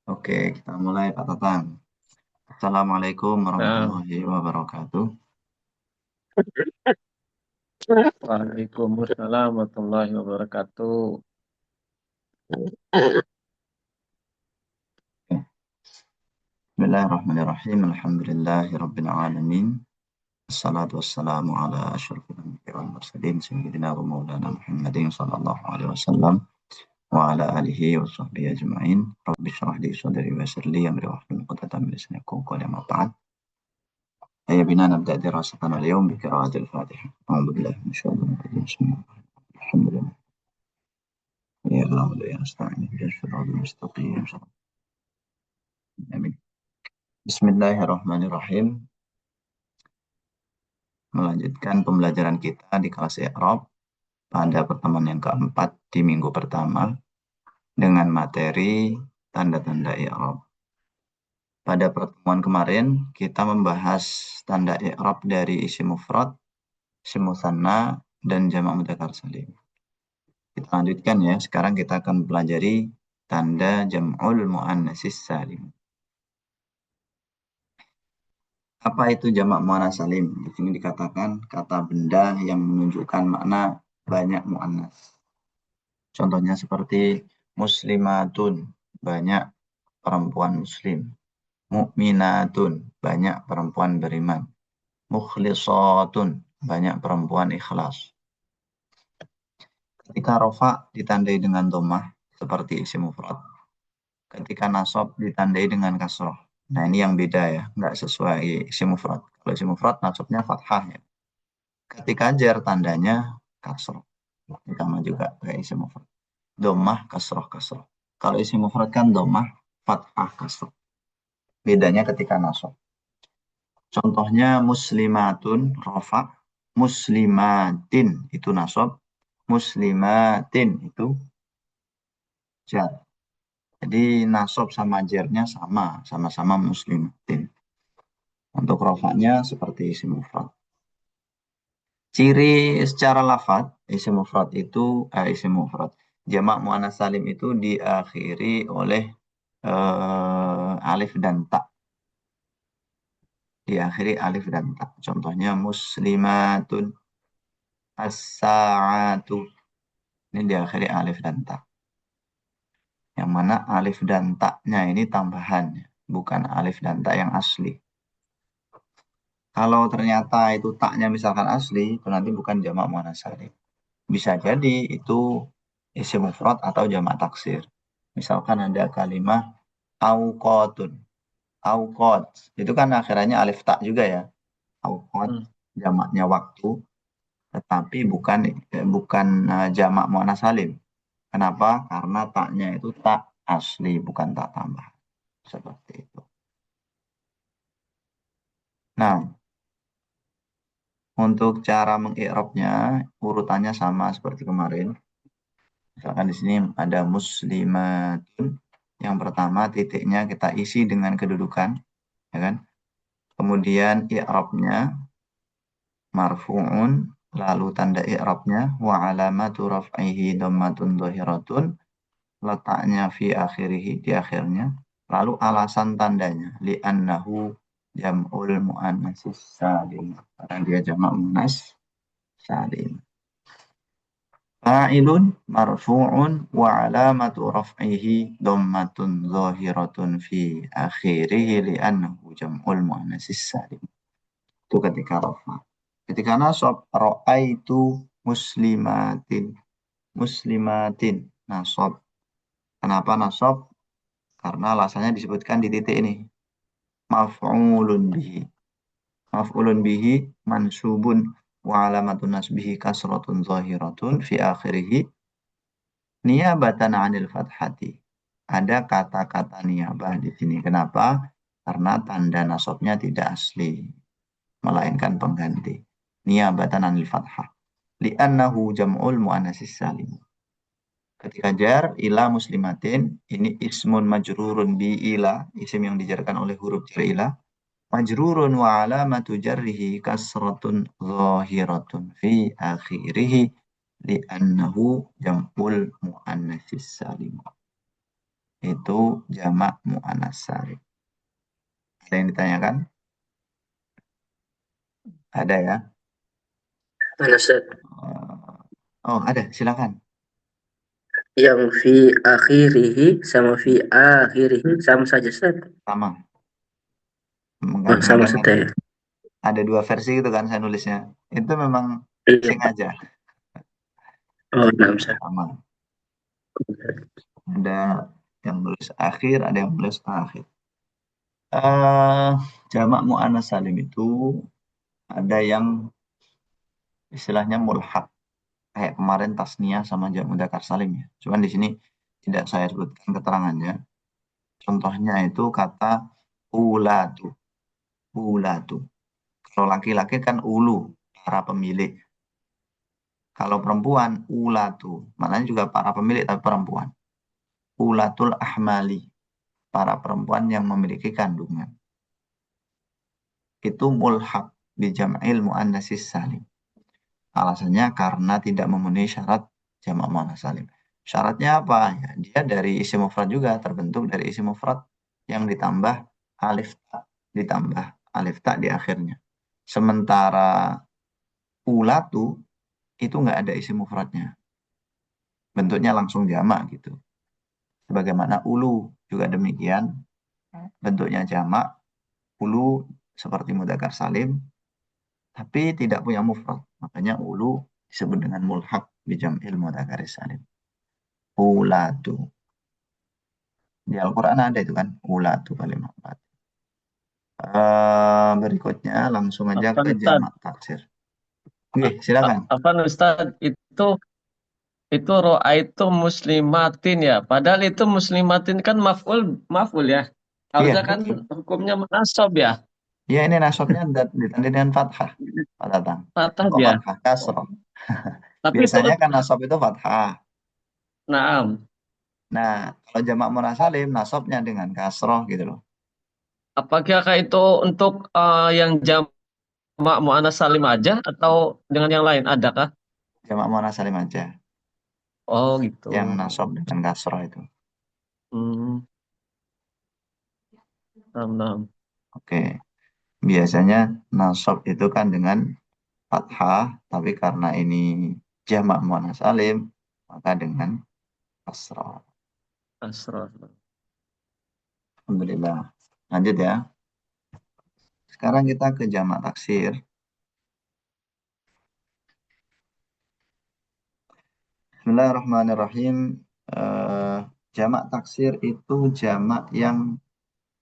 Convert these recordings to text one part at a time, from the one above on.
Oke, kita mulai Pak Tatang. Assalamualaikum Nah, warahmatullahi wabarakatuh. Waalaikumsalam warahmatullahi wabarakatuh. Oke. Bismillahirrahmanirrahim. Alhamdulillahi rabbil alamin. Assalatu wassalamu ala asyrafil anbiya'i wal mursalin sayyidina wa maulana Muhammadin sallallahu alaihi wasallam wa ala alihi wa sahbihi ajma'in. Rabbi shrah li sadri wa yassir li amri wahlul 'uqdatam min lisani yafqahu qawli amma ba'd. Hayya bina nabda' dirasatana al-yawm bi qira'atil Fatihah. A'udzu billahi minasyaitonir rajim. Bismillahirrahmanirrahim. Alhamdulillah. Ya Allah wa ya nasta'in ihdinas siratal mustaqim. Amin. Bismillahirrahmanirrahim. Melanjutkan pembelajaran kita di kelas I'rab pada pertemuan yang keempat di minggu pertama dengan materi tanda-tanda I'rab. Pada pertemuan kemarin kita membahas tanda I'rab dari isim mufrad, isim musanna, dan jamak mudzakkar salim. Kita lanjutkan ya. Sekarang kita akan pelajari tanda jam'ul muannatsis salim. Apa itu jamak muannas salim? Di sini dikatakan kata benda yang menunjukkan makna banyak muannas. Contohnya seperti muslimatun, banyak perempuan muslim. Mukminatun, banyak perempuan beriman. Mukhlisatun, banyak perempuan ikhlas. Ketika rofa ditandai dengan domah, seperti isim mufrad. Ketika nasab ditandai dengan kasroh. Nah ini yang beda ya, nggak sesuai isim mufrad. Kalau isim mufrad nasabnya fathah ya. Ketika jar tandanya kasroh. Sama juga kayak isim mufrad. Domah, kasroh, kasroh. Kalau isim mufrad kan domah, fathah, kasroh. Bedanya ketika nasab. Contohnya muslimatun, rofa. Muslimatin, itu nasab. Muslimatin, itu jar. Jadi nasab sama jarnya sama. Sama-sama muslimatin. Untuk rofanya seperti isim mufrad. Ciri secara lafadz isim mufrad itu isim mufrad. Jamak muannats salim itu diakhiri oleh alif dan ta. Diakhiri alif dan ta. Contohnya muslimatun, as-sa'atu. Ini diakhiri alif dan ta. Yang mana alif dan ta-nya ini tambahan, bukan alif dan ta yang asli. Kalau ternyata itu ta-nya misalkan asli, itu nanti bukan jamak muannats salim. Bisa jadi itu isim mufrad atau jamak taksir. Misalkan ada kalimat auqatun. Auqat. Itu kan akhirannya alif ta juga ya. Auqat Hmm. jamaknya waktu, tetapi bukan jamak muannats salim. Kenapa? Karena taknya itu tak asli, bukan tak tambah. Seperti itu. Nah, untuk cara mengi'rabnya, urutannya sama seperti kemarin. Misalkan di sini ada muslimatun. Yang pertama titiknya kita isi dengan kedudukan, ya kan? Kemudian i'rabnya marfu'un, lalu tanda i'rabnya wa alamatu raf'ihi dhammatun dhahiratun, letaknya fi akhirih, di akhirnya, lalu alasan tandanya li'annahu jam'ul muannatsis salim, karena dia jamak muannas salim. Fa'ilun marfu'un wa alamatu raf'ihi dhammatun zahiratun fi akhirih li'annahu jam'ul muannatsis salim. Itu ketika rafa. Ketika nasab, ra'aitu muslimatin. Muslimatin nasab. Kenapa nasab? Karena alasannya disebutkan di titik ini. Maf'ulun bihi. Maf'ulun bihi mansubun wa alamatun nasbihi kasratun zahiratun fi akhirih niyabatan 'anil fathati. Ada kata-kata niyabah di sini. Kenapa? Karena tanda nasabnya tidak asli, melainkan pengganti. Niyabatan 'anil fathah. Li'annahu jam'ul muannatsis salim. Ketika jar ila muslimatin, ini ismun majrurun bi ila, isim yang dijarkan oleh huruf jar ila. Majrurun wa alamatu jarrihi kasratun zahiratun fi akhirih li'annahu jam'ul muannatsis salim. itu jamak muannats salim. Ada yang ditanyakan? Ada ya? Mana Ustaz? Oh, ada. Silakan. Yang fi akhirihi sama fi akhirihi sama saja Ustaz. Sama. Oh, sama Kadang-kadang kan saja ya. ada dua versi gitu kan saya nulisnya. Itu memang Iya. sengaja. Oh, nah Ustaz. Sama. Ada yang nulis akhir, ada yang nulis akhir. eh Jamak muannats salim itu ada yang istilahnya mulhaq. Kayak kemarin tasniah sama jamak mudzakkar salim ya. Cuman di sini tidak saya sebutkan keterangannya. Contohnya itu kata ulatu. Ulatu. Kalau laki-laki kan ulu, para pemilik. Kalau perempuan, ulatu. Maknanya juga para pemilik tapi perempuan. Ulatul ahmali. Para perempuan yang memiliki kandungan. Itu mulhaq di jam'il muannatsis salim. Alasannya karena tidak memenuhi syarat jamak muannats salim. Syaratnya apa? Ya, dia dari isim mufrad juga, terbentuk dari isim mufrad yang ditambah alif ta, ditambah alif ta di akhirnya. Sementara ulatu itu nggak ada isim mufradnya. Bentuknya langsung jamak gitu. Sebagaimana ulu juga demikian, bentuknya jamak, ulu seperti mudzakkar salim, tapi tidak punya mufrad. Makanya ulu disebut dengan mulhaq di jam'il mudzakkar salim. Ulatu. Di Al-Quran ada itu kan, ulatu kalimat empat. Berikutnya langsung aja Apa ke Ustaz? jamak taksir. Oke, silakan. Apa Ustaz? Itu roa itu muslimatin ya. Padahal itu muslimatin kan maf'ul ya. Iya, Harusnya kan betul. hukumnya menasab ya. Iya, ini nasabnya ditandai dengan fathah. Pak Tatang. Patah Kok dia. fathah kasroh? Tapi itu Biasanya kan nasab itu fathah. naam. Nah, kalau jamak muannats salim, nasabnya dengan kasroh gitu loh. Apakah itu untuk yang jamak muannats salim aja atau dengan yang lain adakah? Jamak muannats salim aja. Oh gitu. Yang nasab dengan kasroh itu. Hmm, naam, naam. Oke. Biasanya nasab itu kan dengan fathah, tapi karena ini jamak muannats salim, maka dengan kasroh. Asror. Alhamdulillah. Lanjut ya. Sekarang kita ke jamak taksir. Bismillahirrahmanirrahim. Eh, Jamak taksir itu jamak yang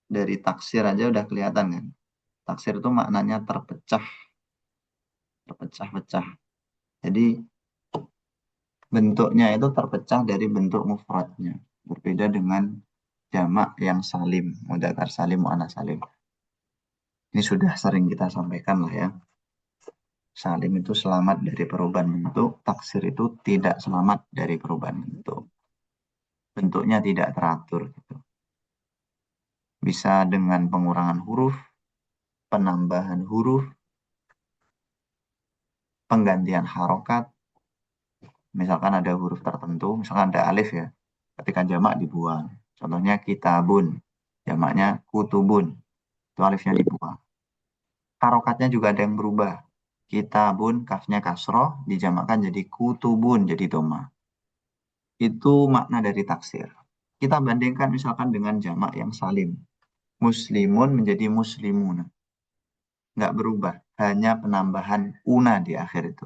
dari taksir aja udah kelihatan kan. Taksir itu maknanya terpecah, terpecah-pecah. Jadi bentuknya itu terpecah dari bentuk mufradnya. Berbeda dengan jamak yang salim, mudzakkar salim, muannats salim. Ini sudah sering kita sampaikan lah ya. Salim itu selamat dari perubahan bentuk, taksir itu tidak selamat dari perubahan bentuk. Bentuknya tidak teratur gitu. Bisa dengan pengurangan huruf, penambahan huruf, penggantian harokat. Misalkan ada huruf tertentu, misalkan ada alif ya, ketika jamak dibuang. Contohnya kitabun, jamaknya kutubun, itu alifnya dibuang. Harokatnya juga ada yang berubah. Kitabun, kafnya kasroh, dijamakkan jadi kutubun, jadi doma. Itu makna dari taksir. Kita bandingkan misalkan dengan jamak yang salim. Muslimun menjadi muslimun. Nggak berubah, hanya penambahan una di akhir itu.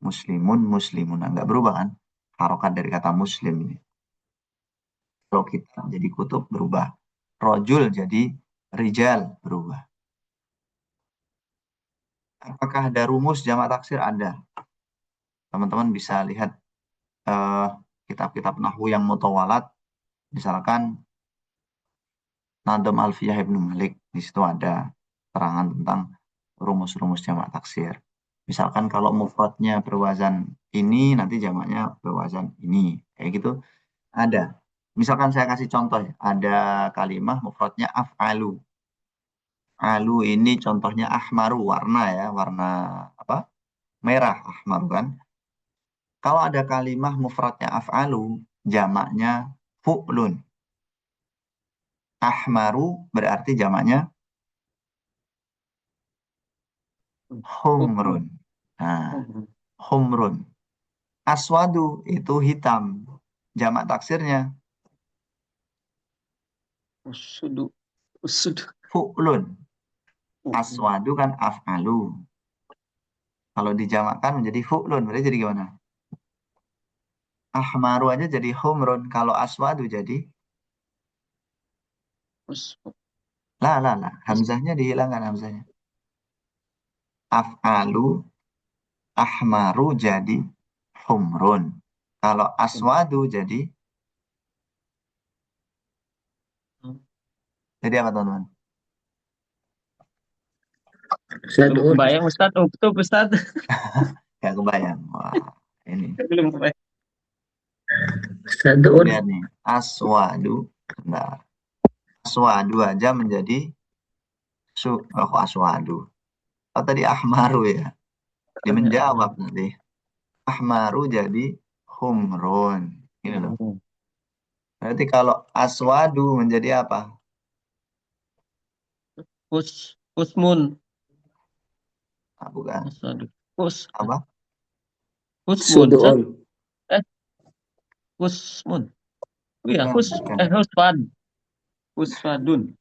Muslimun, muslimuna. Nggak berubah kan? Harokat dari kata muslim ini. Kalau kita jadi kutub berubah. Rojul jadi rijal berubah. Apakah ada rumus jamak taksir? Ada. Teman-teman bisa lihat eh, kitab-kitab nahwu yang mutawalat. Misalkan Nadam Alfiyah Ibnu Malik. Di situ ada terangan tentang rumus-rumus jamak taksir. Misalkan kalau mufradnya berwazan ini, nanti jamaknya berwazan ini. Kayak gitu ada. Misalkan saya kasih contoh ya, ada kalimah mufradnya af'alu. Alu ini contohnya ahmaru, warna ya, warna apa? Merah ahmaru kan. Kalau ada kalimah mufradnya af'alu, jamaknya fu'lun. Ahmaru berarti jamaknya humrun. Nah, humrun. Aswadu itu hitam. Jamak taksirnya Usudu. Usudu. fu'lun. Aswadu kan af'alu. Kalau dijamakkan menjadi fu'lun, berarti jadi gimana? Ahmaru aja jadi humrun. Kalau aswadu jadi lah. Hamzahnya dihilangkan hamzahnya. Af'alu ahmaru jadi humrun. Kalau aswadu jadi apa teman-teman? Sadun. Bayang Ustaz, uktub Ustaz. Gak kebayang. Wah, ini. Belum kebayang. Sadun. Lihat nih. Aswadu. Bentar. Aswadu aja menjadi aswadu. Oh, tadi ahmaru ya. Dia menjawab nanti. Ahmaru jadi humrun. Ini loh. Berarti kalau aswadu menjadi apa? Usmun. Bukan. Aswadu. Apa? Usmun. Sudun. Usmun. Iya, Bukan. husfad. Husfadun.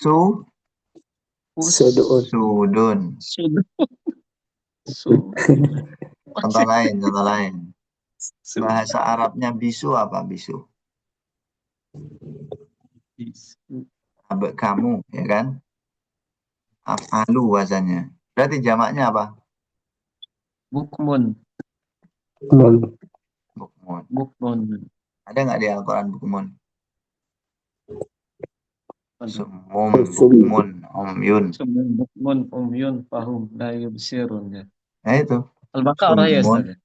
Sudun. Sudun. Contoh lain. Bahasa Arabnya bisu apa? Bisu. Abek kamu, ya kan? Af'alu wazannya. Berarti jamaknya apa? Bukmun. Bukmun. Ada nggak di Al-Quran bukmun? Sumum, bukmun, umyun. Sumum, bukmun, umyun, fahum, la yubsirun. Ya. Nah itu. Al-Baqarah ya Ustaz.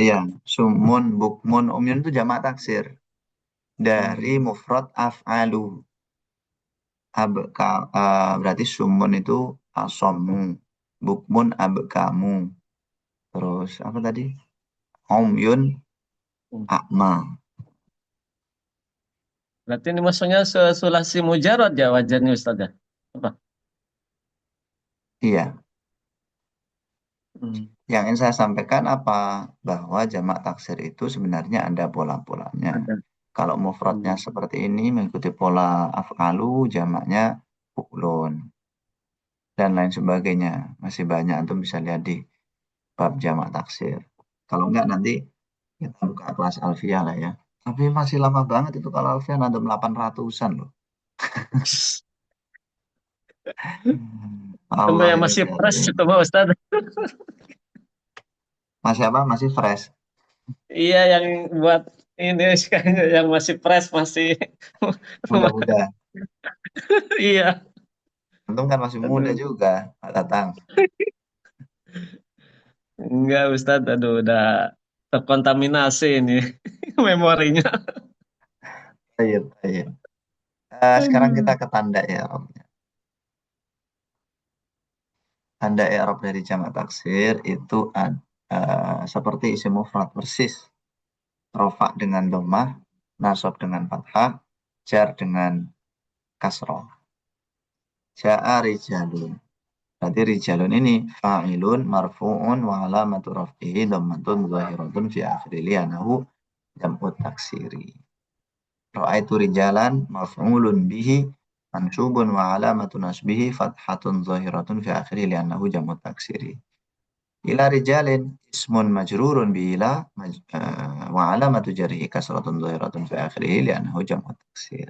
Iya. Sumun, bukmun, umyun itu jamak taksir. Dari mufrad af'alu. Berarti sumun itu asomu. Bukmun abekamu. Terus apa tadi? Umyun akma. Berarti ini maksudnya sulasi mujarad ya wajarnya Ustaz ya? Apa? Iya. Yang ingin saya sampaikan apa? Bahwa jamak taksir itu sebenarnya ada pola-polanya. Kalau mufradnya seperti ini mengikuti pola af'alu, jamaknya fu'lun. Dan lain sebagainya. Masih banyak, antum bisa lihat di bab jamak taksir. Kalau enggak nanti kita buka kelas alfiah lah ya. Tapi masih lama banget itu kalau alfiah ada 800-an loh. Sama Allah yang ya masih fresh Karim. itu Pak Ustaz. Masih apa? Masih fresh. Iya yang buat ini kayaknya yang masih fresh masih Mudah-mudah. iya. Antum kan masih muda juga, Pak Tatang. Enggak Ustaz, aduh udah terkontaminasi ini memorinya. Iya. Sekarang kita ke tanda i'rabnya. Tanda i'rab dari jamak taksir itu seperti isim mufrad persis. Rofa dengan dhammah, nasab dengan fathah, jar dengan kasroh. Ja'a rijalun. Berarti rijalun ini fa'ilun marfu'un wa alamatu raf'ihi dhammatun zahiratun fi akhiri li'anahu jam'u taksiri. Ra'aitu rijalan maf'ulun bihi mansubun wa alamatu nasbihi fathatun zahiratun fi akhiri li'annahu jam'u taksiri. Ila rijalin ismun majrurun bi ila wa alamatu jarhi kasratun zahiratun fi akhirihi li'annahu jam'u taksir.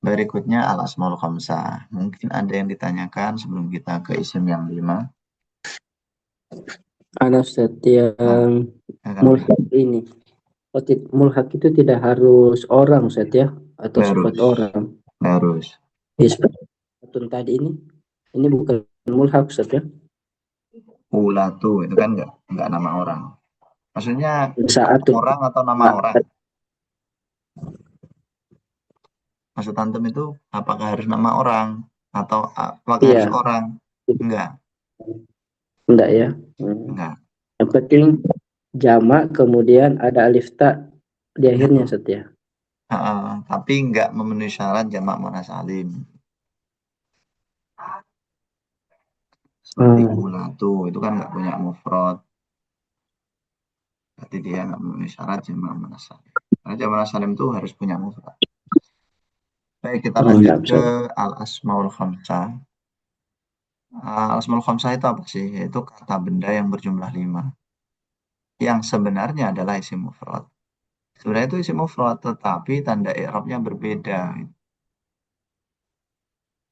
Berikutnya al-asmaul khamsah. Mungkin ada yang ditanyakan sebelum kita ke isim yang 5. Ustaz yang mulhaq ini. Mulhaq itu tidak harus orang Ustaz ya? Atau sifat orang? Harus. Seperti tadi ini bukan mulhaq Ustaz ya? Ulatu itu kan enggak nama orang. Maksudnya Saat orang atau nama orang? Maksud antum itu apakah harus nama orang atau apakah harus orang? Enggak. Enggak ya? Enggak. Yang penting jamak kemudian ada alif ta di akhirnya Betul. Setia. Tapi nggak memenuhi syarat jamak muannas salim. Seperti ulatu itu kan nggak punya mufrad. Berarti dia nggak memenuhi syarat jamak muannas salim. Karena jamak muannas salim itu harus punya mufrad. Baik, kita lanjut Enggak bisa. ke al-asmaul khamsah. Al-asmaul khamsah itu apa sih? Yaitu kata benda yang berjumlah 5. Yang sebenarnya adalah isim mufrad. Sebenarnya itu isim mufrad, tetapi tanda i'rabnya berbeda.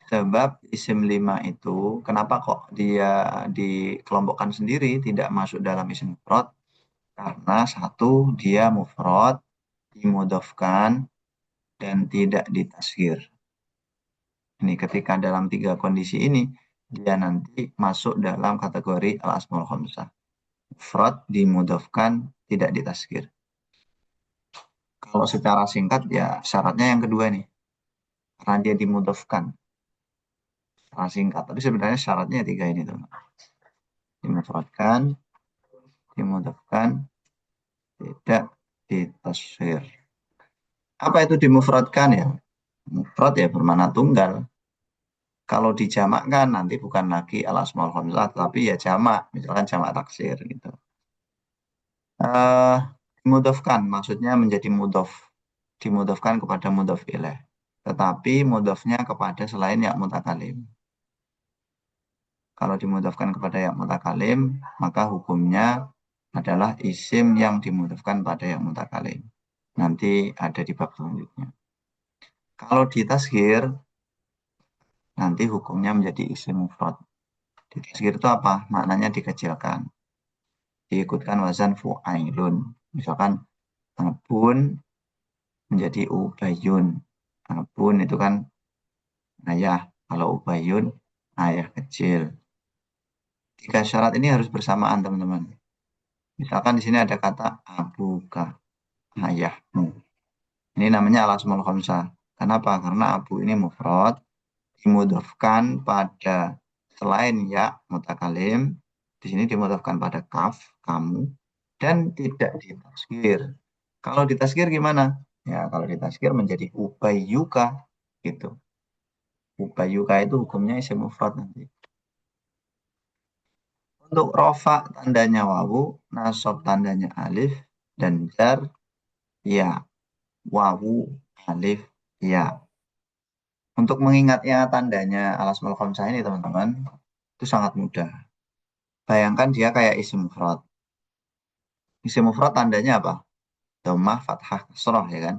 Sebab isim 5 itu, kenapa kok dia dikelompokkan sendiri, tidak masuk dalam isim mufrad? Karena satu, dia mufrad, dimudhofkan, dan tidak ditasghir. Ini ketika dalam 3 kondisi ini, dia nanti masuk dalam kategori al-asmaul khamsah. Mufrad, dimudhofkan, tidak ditasghir. Kalau secara singkat, ya syaratnya yang kedua nih. Karena dia dimudhofkan. Secara singkat. Tapi sebenarnya syaratnya 3 ini, teman. Dimufradkan, dimudhofkan, tidak ditasghir. Apa itu dimufradkan ya? Mufrad ya bermakna tunggal. Kalau dijamakkan nanti bukan lagi al-asmaul khamsah, tapi ya jamak, misalkan jamak taksir gitu. Dimudhofkan maksudnya menjadi mudhof, dimudhofkan kepada mudhof ilaih. Tetapi mudhofnya kepada selain ya mutakalim. Kalau dimudhofkan kepada ya mutakalim, maka hukumnya adalah isim yang dimudhofkan pada ya mutakalim. Nanti ada di bab selanjutnya. Kalau ditasghir, nanti hukumnya menjadi isim mufrad. Ditasghir itu apa? Maknanya dikecilkan. Diikutkan wazan fu'ailun. Misalkan abun menjadi ubayun. Abun itu kan ayah. Kalau ubayun, ayah kecil. 3 syarat ini harus bersamaan, teman-teman. Misalkan di sini ada kata abuka, ayahmu. Ini namanya al-asmaul khamsah. Kenapa? Karena abu ini mufrad, dimudhofkan pada selain ya mutakalim, di sini dimudhofkan pada kaf, kamu, dan tidak ditasghir. Kalau ditasghir gimana? Ya, kalau ditasghir menjadi ubayyuka gitu. Ubayyuka itu hukumnya isim mufrad nanti. Untuk rofa tandanya wawu, nasab tandanya alif, dan jar ya. Wawu, alif, ya. Untuk mengingatnya tandanya al-asmaul khamsah ini, teman-teman, itu sangat mudah. Bayangkan dia kayak isim mufrad. Isim mufrad tandanya apa? Dhammah, fathah, kasrah, ya kan?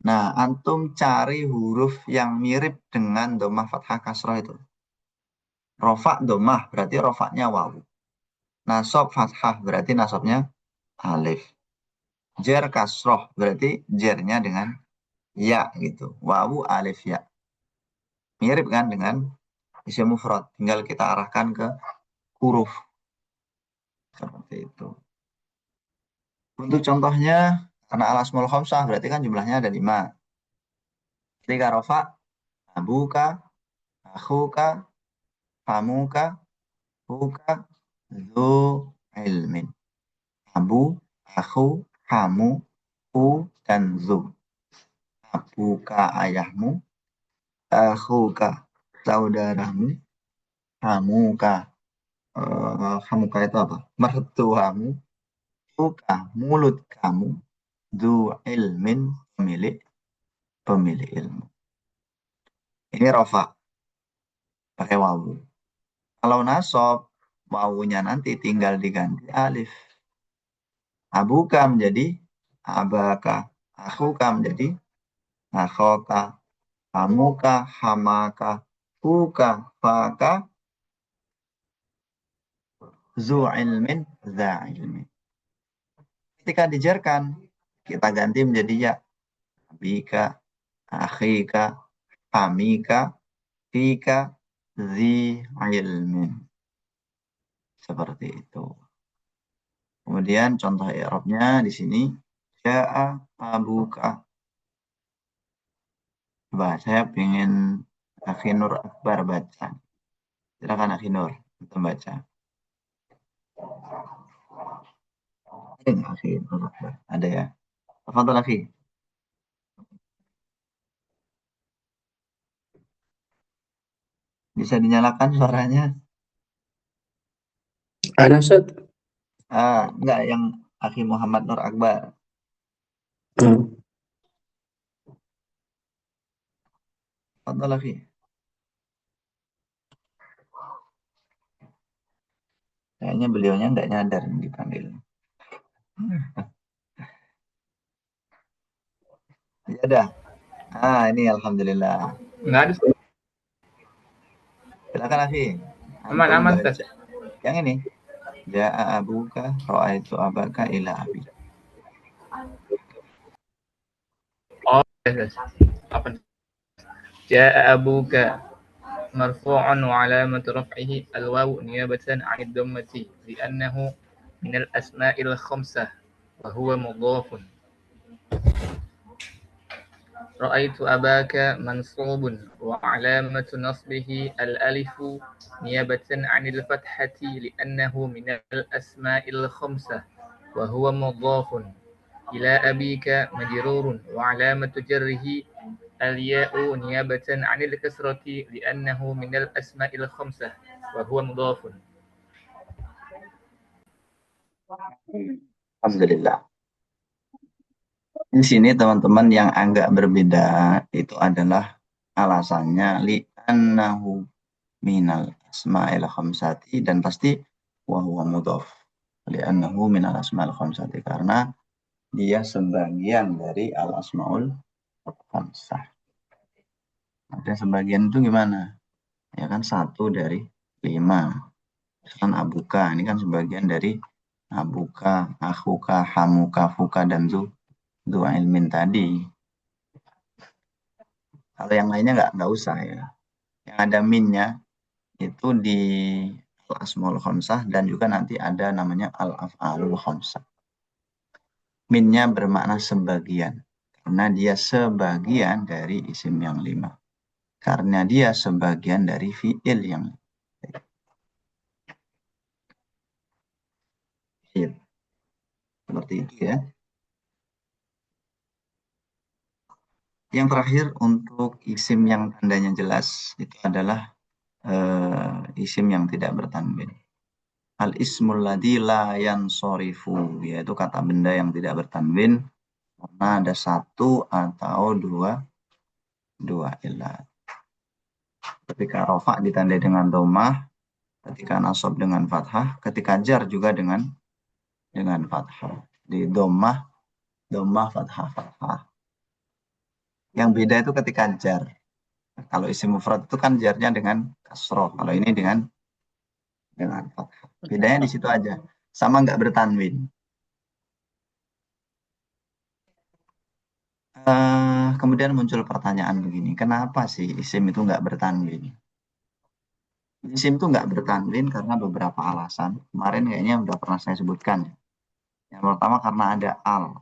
Nah, antum cari huruf yang mirip dengan dhammah, fathah, kasrah itu. Rofa, dhammah, berarti rofaknya wawu. Nasab, fathah, berarti nasabnya alif. Jar, kasroh, berarti jarnya dengan ya gitu. Wawu, alif, ya. Mirip kan dengan isim mufrad. Tinggal kita arahkan ke huruf. Seperti itu. Untuk contohnya, karena al-asmaul khamsah berarti kan jumlahnya ada 5. Ketika rofa, abuka, akhuka, famuka, huka, zu ilmin. Abu, akhu, hamu, hu, dan zu. Abuka ayahmu, akhuka saudaramu, hamuka. Hamuka itu apa? Mertuamu, huka mulut kamu, zu ilmin pemilik ilmu. Ini rofa pakai wawu. Kalau nasab, wawunya nanti tinggal diganti alif. Abuka menjadi abaka. Akhuka menjadi akhoka. Hamuka, hamaka. Huka, faka. Zu ilmin, za ilmin. Ketika dijarkan, kita ganti menjadi ya. Abika, akhika, hamika, fika, zi ilmin. Seperti itu. Kemudian contoh i'rabnya di sini ja'a abuka. Coba saya ingin Akhi Nur Akbar baca. Silakan Akhi Nur untuk baca. Akhi, ada ya. Tafadhal akhi. Bisa dinyalakan suaranya? Ada Ustaz? Enggak, yang akhi Muhammad Nur Akbar. Hmm. Tafadhal akhi. Kayaknya beliaunya nggak nyadar dipanggil. Ya dah. Ini alhamdulillah. Nggak ada. Silakan akhi. Aman, Antum aman, Tes. baca. Yang ini. Ja'a abuka ra'aitu abaka ila abi. Oh, Tes. Apa? Ja'a abuka marfu'un wa alamatu raf'ihi al-wawu niyabatan 'anid dhammati li'annahu min al-asma'il khamsah wa huwa mudhafun. رأيت أباك منصوب وعلامة نصبه الألف نيابة عن الفتحة لأنه من الأسماء الخمسة وهو مضاف إلى أبيك مجرور وعلامة جره الياء نيابة عن الكسرة لأنه من الأسماء الخمسة وهو مضاف. Alhamdulillah. Di sini teman-teman yang agak berbeda itu adalah alasannya li'annahu minal asma'il khamsati dan pasti wa huwa mudhaf. Li'annahu minal asma'il khamsati karena dia sebagian dari al asmaul khamsah. Ada sebagian itu gimana? Ya kan 1 dari 5. Kan abuka ini kan sebagian dari abuka, akhuka, hamuka, fuka dan zu ilmin tadi. Kalau yang lainnya nggak usah ya. Yang ada minnya itu di al-asmaul khamsah dan juga nanti ada namanya al-af'alul khamsah. Minnya bermakna sebagian karena dia sebagian dari isim yang 5. Karena dia sebagian dari fi'il yang 5. Seperti itu ya. Yang terakhir untuk isim yang tandanya jelas itu adalah isim yang tidak bertanwin. Al-ismul ladzi la yansorifu, yaitu kata benda yang tidak bertanwin karena ada 1 atau dua ilat. Ketika rofa ditandai dengan dhammah, ketika nasab dengan fathah, ketika jar juga dengan fathah. Di dhammah fathah fathah. Yang beda itu ketika jar. Kalau isim mufrad itu kan jarnya dengan kasroh. Kalau ini dengan fathah. Bedanya di situ aja. Sama nggak bertanwin. Kemudian muncul pertanyaan begini. Kenapa sih isim itu nggak bertanwin? Isim itu nggak bertanwin karena beberapa alasan. Kemarin kayaknya udah pernah saya sebutkan. Yang pertama karena ada al.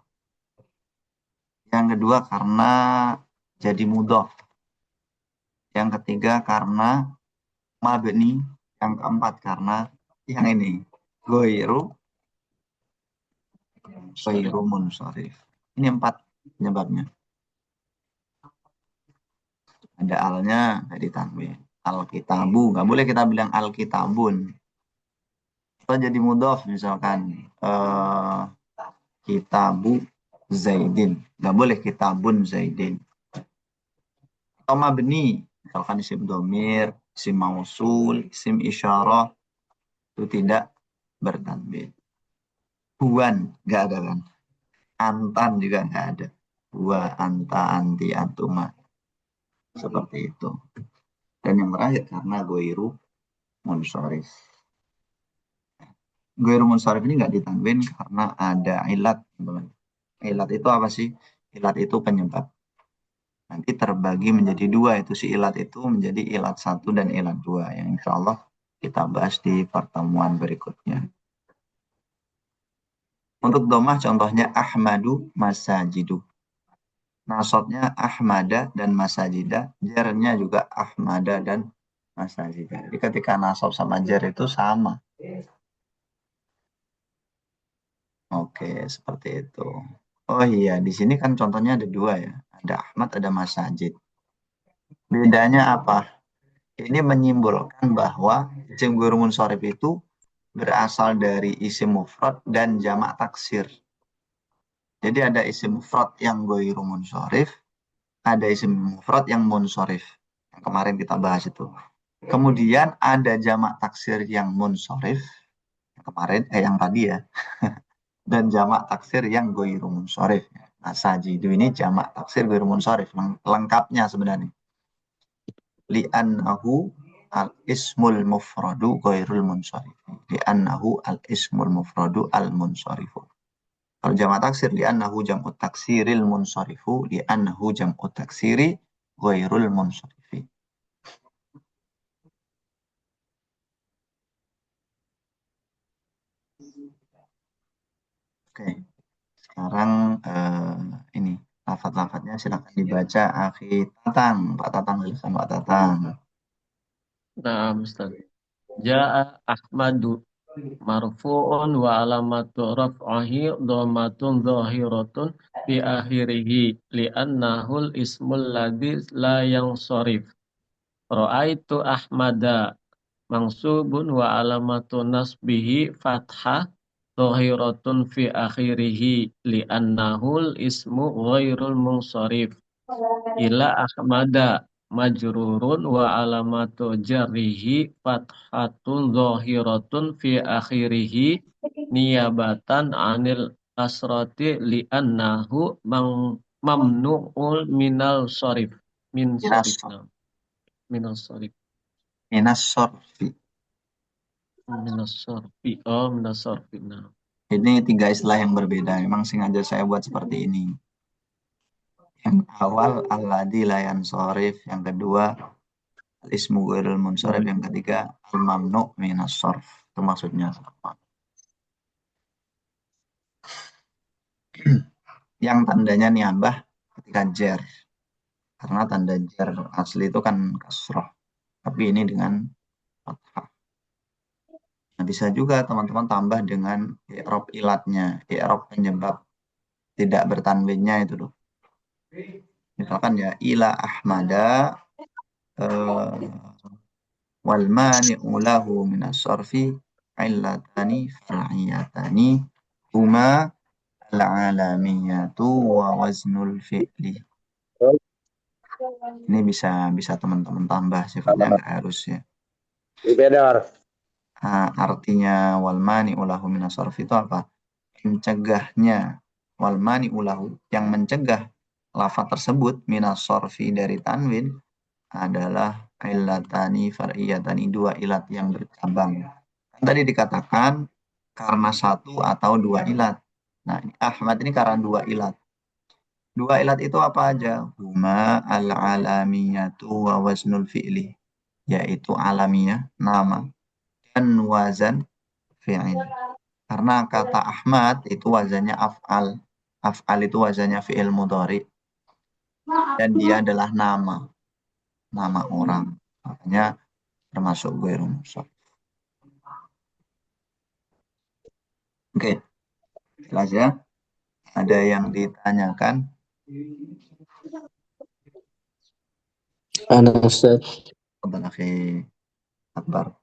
Yang kedua karena jadi mudhof. Yang ketiga karena mabni. Yang keempat karena yang ini. Goiru munsharif. Ini 4 penyebabnya. Ada alnya nggak ditanwin. Al-kitabu. Nggak boleh kita bilang al-kitabun. Atau jadi mudhof misalkan. Kitabu Zaidin. Nggak boleh kitabun Zaidin. Atau mabni. Misalkan isim domir, isim mausul, isim isyarah. Itu tidak bertanwin. Huwan. Nggak ada kan. Antan juga nggak ada. Wa, anta, anti, antuma. Seperti itu. Dan yang terakhir karena goiru munsharif. Goiru munsharif ini nggak ditanwin karena ada ilat. Ilat itu apa sih? Ilat itu penyebab. Nanti terbagi menjadi 2, itu si ilat itu menjadi ilat 1 dan ilat 2 yang insya Allah kita bahas di pertemuan berikutnya. Untuk domah contohnya Ahmadu Masajidu. Nasabnya Ahmada dan Masajida, jarnya juga Ahmada dan Masajida. Jadi ketika nasab sama jar itu sama. Oke, seperti itu. Oh iya, di sini kan contohnya ada dua ya. Ada Ahmad, ada Mas Sajid. Bedanya apa? Ini menyimpulkan bahwa isim ghairul munsharif itu berasal dari isim mufrad dan jamak taksir. Jadi ada isim mufrad yang ghairul munsharif, ada isim mufrad yang munsharif. Yang kemarin kita bahas itu. Kemudian ada jamak taksir yang munsharif. Yang kemarin, yang tadi ya. Dan jamak taksir yang ghairul munsharif. Nah, sajidu ini jamak taksir ghairul munsharif. Lengkapnya sebenarnya. Li'annahu al-ismul mufradu ghairul munsharif. Li'annahu al-ismul mufradu al-munsarifu. Kalau jamak taksir li'annahu jam'u taksiril munsarifu li'annahu jam'u taksiri ghairul munsarifi. Oke, sekarang ini lafaz-lafaznya silakan dibaca akhi Tatang. Pak Tatang, silakan Pak Tatang. Nah, Ustaz. Ja'a Ahmadu marfu'un wa alamatu raf'ahi dhammatun zahiratun fi akhirih li'annahul ismul ladzi la yansharif. Ra'aitu Ahmada mansubun wa alamatu nasbihi fathah zahiratun fi akhirih li'annahul ismu ghairul munsharif. Ila Ahmada majrurun wa alamatu jarrihi fathatun zahiratun fi akhirihi niyabatan anil asrati li'annahu mamnu'ul minal sorif min Minas sorif nah minal sorif minas sorfi. minal sorfi oh minal sorfi nah. Ini tiga istilah yang berbeda. Memang sengaja saya buat seperti ini. Yang awal alladzi la yansharif, yang kedua al-ismu ghairul munsharif, yang ketiga al-mamnu' minas sarf. Itu maksudnya sama. Yang tandanya niabah ketika jar. Karena tanda jar asli itu kan kasroh. Tapi ini dengan fathah. Nah, bisa juga teman-teman tambah dengan i'rab ilatnya, i'rab penyebab tidak bertanwinnya itu loh. Misalkan ya ila ahmada wal mani'u lahu minas sarfi illatani far'iyatani huma al-alamiyatu wa waznul fi'li. Ini bisa bisa teman-teman tambah, sifatnya nggak harus ya. Artinya wal mani'u lahu minas sarfi itu apa? Mencegahnya wal mani'u lahu, yang mencegah lafaz tersebut minas sarfi dari tanwin adalah illatani far'iyatani, dua ilat yang bercabang. Tadi dikatakan karena satu atau dua ilat. Nah, Ahmad ini karena dua ilat. Dua ilat itu apa aja? Huma al-alamiyatu wa waznul fi'li. Yaitu alamiah, nama, dan wazan fi'il. Karena kata Ahmad itu wazannya af'al. Af'al itu wazannya fi'il mudhari. Dan dia adalah nama. Nama orang. Makanya termasuk ghairul munsharif. Oke, jelas ya. Ada yang ditanyakan? Anak Ustaz. Kepada Akbar.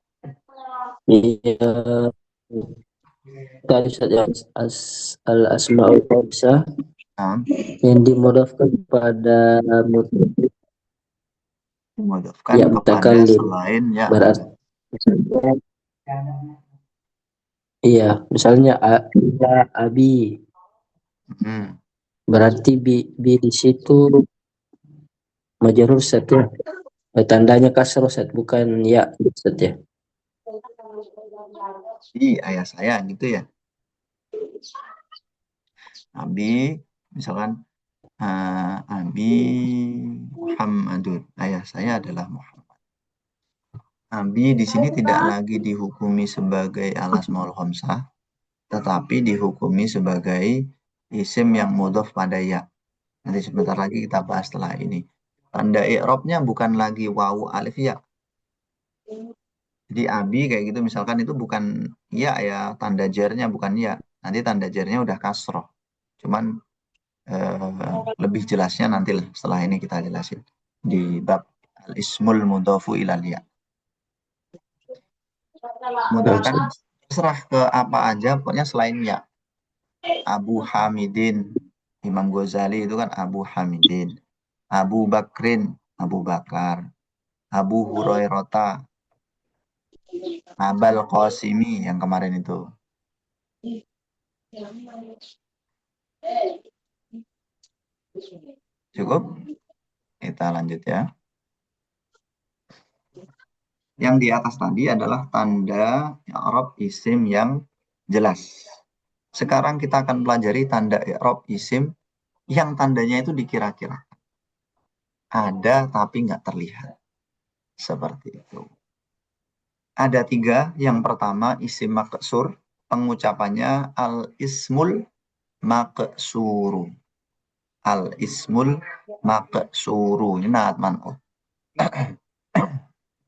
Iya. Tadi Ustaz yang al-asma'ul khamsah yang dimudafkan kepada dimudafkan ya kepada mutakallim selain ya. berarti iya, misalnya abi berarti bi di situ majrur Ustaz ya. Tandanya kasroh Ustaz, bukan ya Ustaz ya. Di ayah saya gitu ya. Abi misalkan Abi Muhammadun, ayah saya adalah Muhammad. Abi di sini tidak lagi dihukumi sebagai al-asmaul khamsah, tetapi dihukumi sebagai isim yang mudhaf pada ya. Nanti sebentar lagi kita bahas setelah ini. Tanda i'rabnya bukan lagi wawu alif ya. Jadi abi kayak gitu misalkan itu bukan ya, tanda jarnya bukan ya, Nanti tanda jarnya udah kasroh. Cuman lebih jelasnya nantilah setelah ini kita jelasin di bab al-ismul mudhafu ilal ya. Mudahkan terserah ke apa aja, pokoknya selain ya. Abu Hamidin, Imam Ghazali itu kan Abu Hamidin. Abu Bakrin, Abu Bakar. Abu Hurairah, Abal Qasimi yang kemarin itu. Cukup? Kita lanjut ya. Yang di atas tadi adalah tanda i'rab isim yang jelas. Sekarang kita akan pelajari tanda i'rab isim yang tandanya itu dikira-kira. Ada tapi nggak terlihat. Seperti itu. Ada 3. Yang pertama isim maksur. Pengucapannya al-ismul maksuru. Al-ismul maksuru. Ini naat man'u.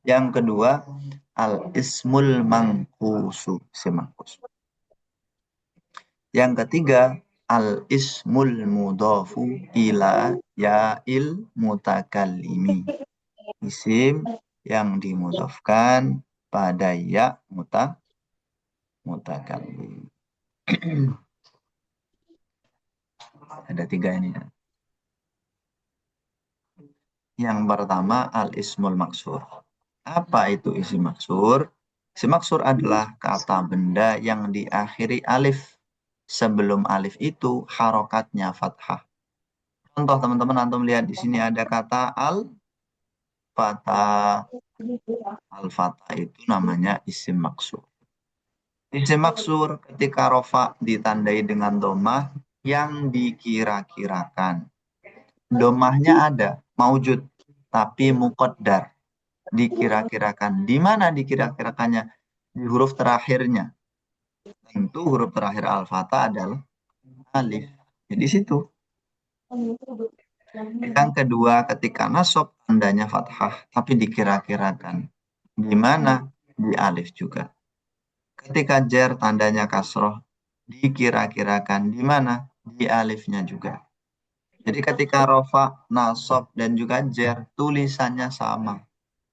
Yang kedua, al-ismul mangkusu. Isim mangkus. Yang ketiga, al-ismul mudhafu ila ya'il mutakallimi. Isim yang dimudhafkan pada ya mutakallim. Ada 3 ini. Yang pertama, al-ismul maksur. Apa itu isim maksur? Isim maksur adalah kata benda yang diakhiri alif. Sebelum alif itu harokatnya fathah. Contoh teman-teman, antum lihat di sini ada kata al-fatah. Al-fatah itu namanya isim maksur. Isim maksur ketika rofa ditandai dengan domah yang dikira-kirakan. Domahnya ada, maujud, tapi muqaddar. Dikira-kirakan. Di mana dikira-kirakannya? Di huruf terakhirnya. Tentu huruf terakhir al-fatah adalah alif. Jadi situ. Yang kedua, ketika nasab tandanya fathah, tapi dikira-kirakan. Di mana? Di alif juga. Ketika jar tandanya kasroh, dikira-kirakan. Di mana? Di alifnya juga. Jadi ketika rofa, nasab, dan juga jar, tulisannya sama.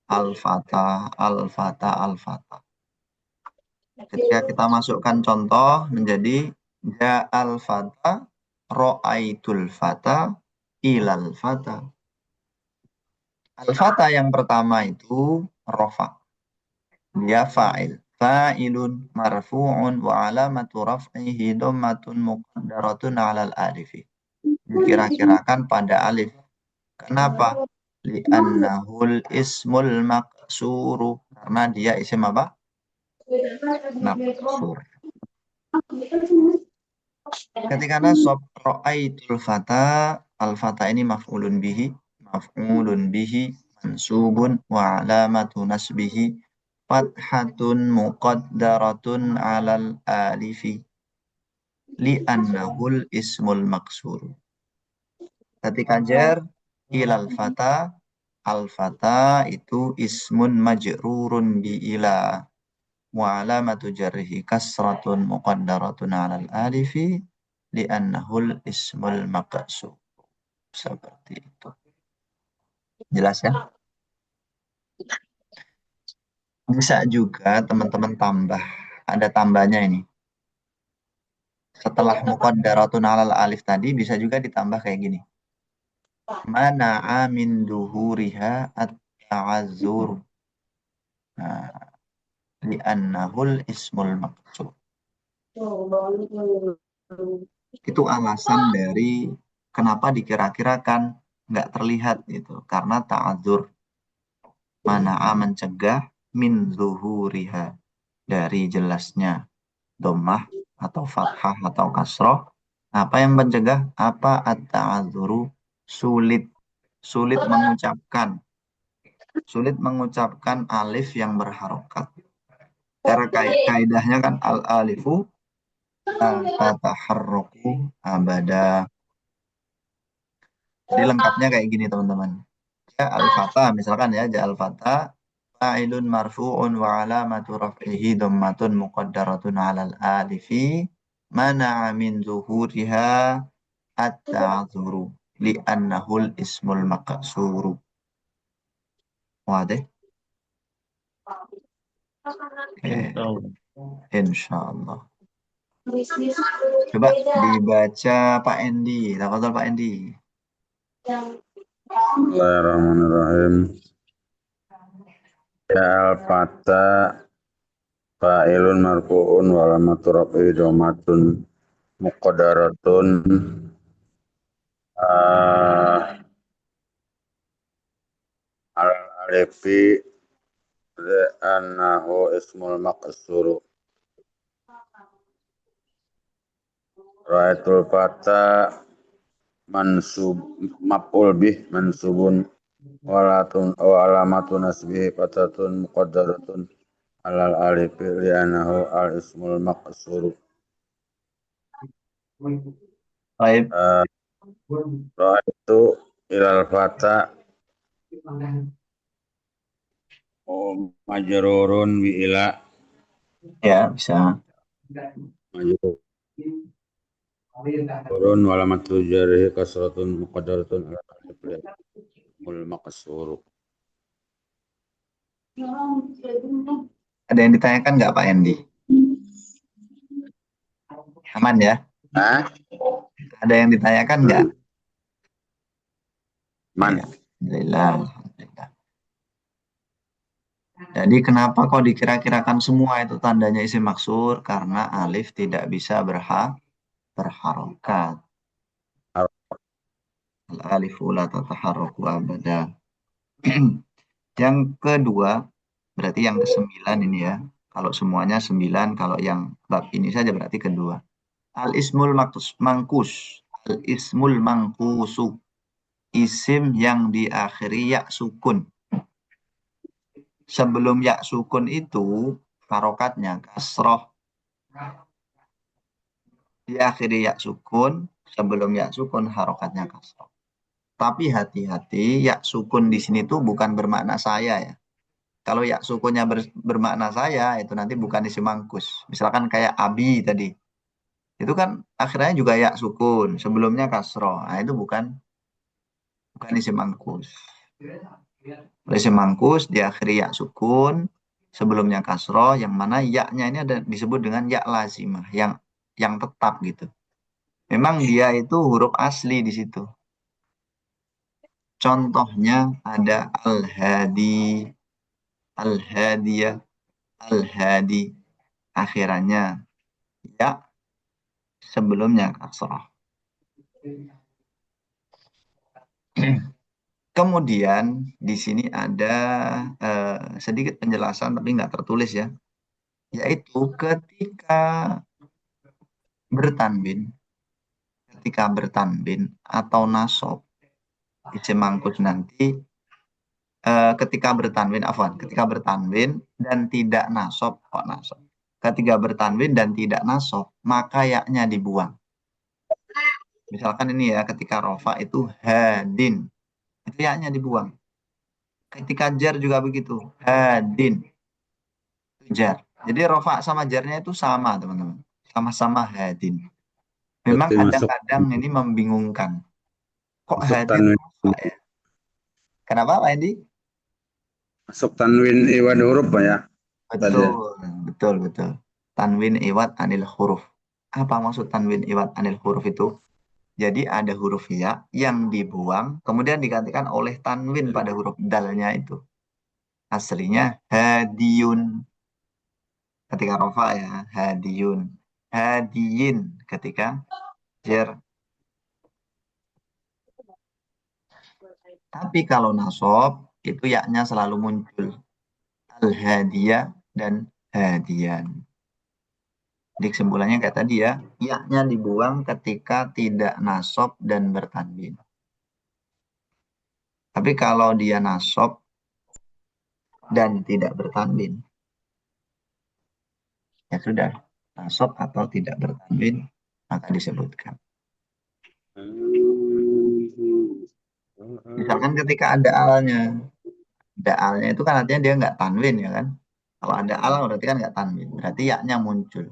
Al-fatah, al-fatah, al-fatah. Ketika kita masukkan contoh menjadi ja'al fata, ro'aitul fata, ilal fata. Al-fata yang pertama itu rofa. Dia fa'il. Fa'ilun marfu'un wa alamatu raf'ihi dhammatun muqaddaratun 'alal alifi. Dikira-kirakan pada alif. Kenapa? Li'annahul ismul maqsuru. Karena dia isim apa? Maqsur. Ketika nasab ra'aitul fata, al-fata ini maf'ulun bihi mansubun wa alamatu nasbihi fathatun muqaddaratun 'alal alifi li'annahul ismul maqsur. Ketika jar ilal fata, al-fata itu ismun majrurun bi ila wa alamatu jarrihi kasratun muqaddaratun 'alal alifi li'annahul ismul maqsur. Seperti itu. Jelas ya? Bisa juga teman-teman tambah. Ada tambahnya ini. Setelah muqaddaratun 'alal alif tadi bisa juga ditambah kayak gini. Mana'a min duhuriha at-ta'azzur. Nah, li'annahul ismul maqsur. Itu alasan dari kenapa dikira-kirakan nggak terlihat gitu. Karena ta'adzur. Mana'a mencegah min zuhuriha. Dari jelasnya dhammah atau fathah atau kasroh. Apa yang mencegah? Apa at-ta'adzuru? Sulit. Sulit mengucapkan. Sulit mengucapkan alif yang berharokat. Cara kaidahnya kan al-alifu tataharruku abada. Jadi lengkapnya kayak gini teman-teman. Ya al-fatah misalkan ya al-fatah fa'ilun marfu'un wa alamatu raf'ihi dhammatun muqaddaratun 'alal alifi mana'a min zuhuriha at-ta'adzuru li'annahul ismul maqsuru. Wadah? Itu. Insyaallah. Coba dibaca Pak Endi. Tafadhol Pak Endi. Bismillahirrahmanirrahim. Ya al-fata fa'ilun marfu'un wa alamatu raf'i dhammatun muqaddaratun al-alifi li'annahu ismul maqsuru. Ra'aitul fata mansub maf'ul bih mansubun walatun wa alamatu nasbihi fatatun muqaddaratun alal alifi li'annahu al ismul maqsuru. Baik. Ra'aitu ilal fata majrurun bi ila Ya, bisa. majrurun wa alamatu jarhi kasratun muqaddaratun alal alifi li'annahul maqsuru. Ada yang ditanyakan nggak Pak Endi? Aman ya? Hah? Ada yang ditanyakan nggak? Man. Ya, alhamdulillah. Jadi kenapa kok dikira-kirakan semua itu tandanya isim maksur? Karena alif tidak bisa berharokat. Al-alifu la tataharraku abada. Yang kedua, berarti yang ke-9 ini ya. Kalau semuanya 9, kalau yang bab ini saja berarti kedua. Al-ismul mangkus. Al-ismul mangkusu. Isim yang diakhiri ya sukun. Sebelum ya sukun itu, harokatnya kasroh. Diakhiri ya sukun, sebelum ya sukun harokatnya kasroh. Tapi hati-hati, ya sukun di sini tuh bukan bermakna saya ya. Kalau ya sukunnya bermakna saya, itu nanti bukan isim mangkus. Misalkan kayak abi tadi. Itu kan akhirnya juga ya sukun, sebelumnya kasroh. Nah, itu bukan isim mangkus. Isim mangkus diakhiri ya sukun, sebelumnya kasroh, yang mana ya-nya ini ada disebut dengan ya lazimah, yang tetap gitu. Memang dia itu huruf asli di situ. Contohnya ada al-hadi, al-hadiyah, al-hadi. Akhirannya ya, sebelumnya kasroh. Kemudian di sini ada sedikit penjelasan tapi nggak tertulis ya, yaitu ketika bertanwin atau nasab isim mangkus nanti ketika bertanwin dan tidak nasab ketika bertanwin dan tidak nasab maka yaknya dibuang. Misalkan ini ya, ketika rofa itu hadin, itu yaknya dibuang. Ketika jar juga begitu, hadin, jar. Jadi rofa sama jarnya itu sama teman-teman, sama-sama hadin. Memang kadang-kadang ini membingungkan. Kok hadin rofa ya? Kenapa Pak Edi? Masuk tanwin iwad huruf Pak ya? Betul. Tanwin iwad anil huruf. Apa maksud tanwin iwad anil huruf itu? Jadi ada huruf ya yang dibuang, kemudian digantikan oleh tanwin pada huruf dalnya itu. Aslinya hadiyun. Ketika rofa ya, hadiyun. Hadiyin ketika jar. Tapi kalau nasab, itu yaknya selalu muncul. Al-hadiyah dan hadiyan. Jadi kesimpulannya kayak tadi ya, yaknya dibuang ketika tidak nasab dan bertanwin. Tapi kalau dia nasab dan tidak bertanwin, ya sudah, nasab atau tidak bertanwin, maka disebutkan. Misalkan ketika ada alnya itu kan artinya dia nggak tanwin ya kan. Kalau ada al berarti kan nggak tanwin, berarti yaknya muncul.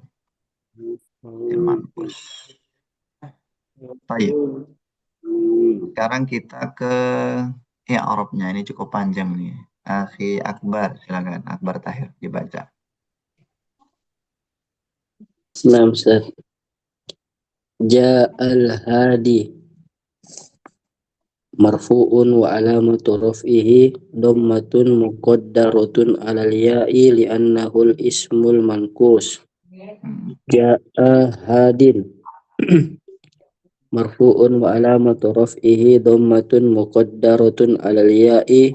dharotil manqus. Baik. Sekarang kita ke i'rabnya. Ini cukup panjang nih. Akhi Akbar, silakan Akbar Tahir dibaca. Nah, Ustaz. Ja'al hadi marfu'un wa alamatu raf'ihi dhammatun muqaddaratun 'alal ya'i li'annahu al-ismul manqus. Ja'a hadin marfu'un wa alamatu raf'ihi dhammatun muqaddaratun 'alal ya'i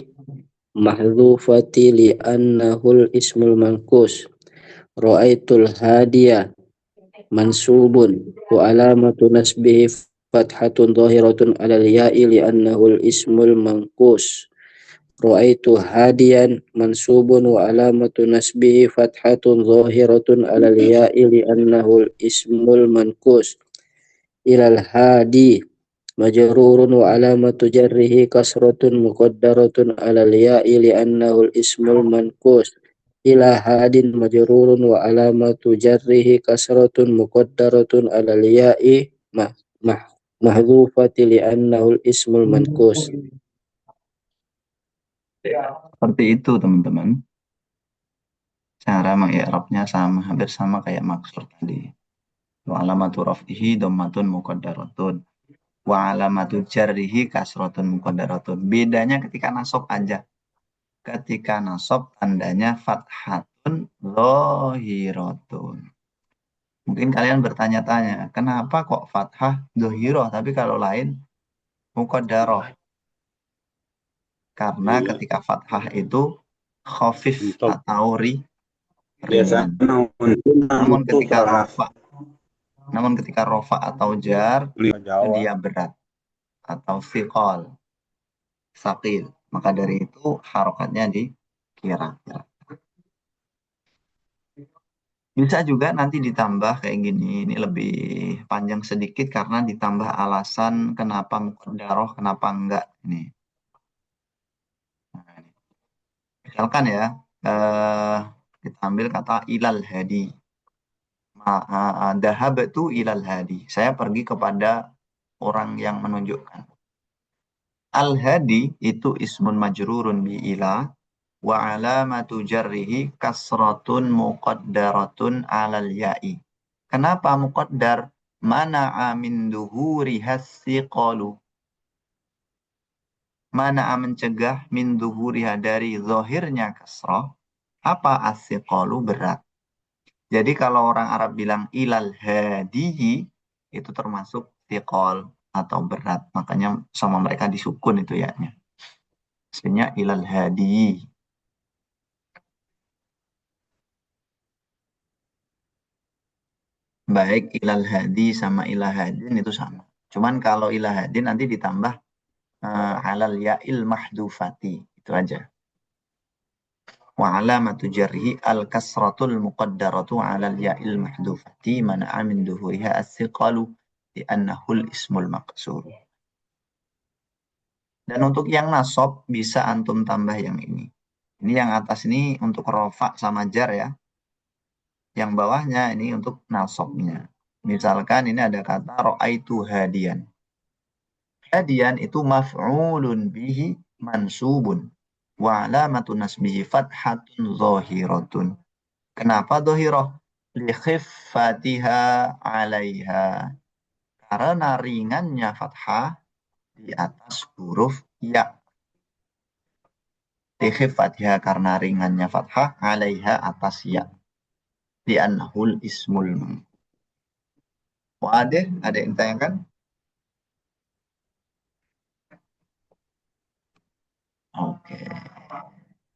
mahdhufati li'annahu al-ismul manqus. Ra'aitul hadiya mansubun wa alamatu nasbihi fathatun dhahiratun 'alal ya'i li'annahu al-ismul manqus. Ra'aitu hadiyan mansubun wa alamatu nasbihi fathatun dhahiratun 'alal ya'i li'annahu al-ismul manqus. Ilal hadi majrurun wa alamatu jarrihi kasratun muqaddaratun 'alal ya'i li'annahu al-ismul manqus. Ila hadin majrurun wa alamatu jarrihi kasratun muqaddaratun 'alal ya'i mahdhufati li'annahu al-ismul manqus. Seperti itu teman-teman. Cara mengi'rabnya sama, hampir sama kayak maksur tadi. Wa alamatu raf'ihi dhammatun muqaddaratun. Wa alamatu jarrihi kasratun muqaddaratun. Bedanya ketika nasab aja. Ketika nasab tandanya fathatun dhahiratun. Mungkin kalian bertanya-tanya, kenapa kok fathah dhahiroh tapi kalau lain muqaddarah? Karena ketika fathah itu khafif atau ringan. Namun ketika rofa atau jar dia berat atau thiqal, sakil. Maka dari itu harokatnya dikira-kira. Bisa juga nanti ditambah kayak gini. Ini lebih panjang sedikit karena ditambah alasan kenapa muqaddarah, kenapa enggak. Ini. Nah, ini. Misalkan ya, kita ambil kata ilal hadi. Dahabtu ilal hadi. Saya pergi kepada orang yang menunjukkan. Al-hadi itu ismun majrurun bi ila wa alamatu jarrihi kasratun muqaddaratun alal ya'i. Kenapa muqaddar? Mana'a min duhuriha siqalu. Mana'a mencegah min duhuriha dari zahirnya kasrah. Apa as-siqalu? Berat. Jadi kalau orang Arab bilang ilal hadiyi, itu termasuk siqal atau berat. Makanya sama mereka disukun itu ya-nya. Maksudnya ilal hadiyi. Baik ilal hadi sama ilah hadin itu sama. Cuman kalau ilah hadin nanti ditambah alal ya'il mahdufati. Itu aja. Wa alamatu jarhi al-kasratul muqaddaratu alal ya'il mahdufati mana'a min duhuriha as-siqalu li'annahul ismul maqsur. Dan untuk yang nasab bisa antum tambah yang ini. Ini yang atas ini untuk rofa sama jar ya. Yang bawahnya ini untuk nasabnya. Misalkan ini ada kata ra'aitu hadian. Hadian itu maf'ulun bihi mansubun. Wa alamatu nasbihi fathatun zahiratun. Kenapa zahirah? Li khiffatiha 'alaiha. Karena ringannya fathah di atas huruf ya. Li khiffatiha karena ringannya fathah 'alaiha atas ya. Li'annahul ismul. Ada yang tanyakan? Oke.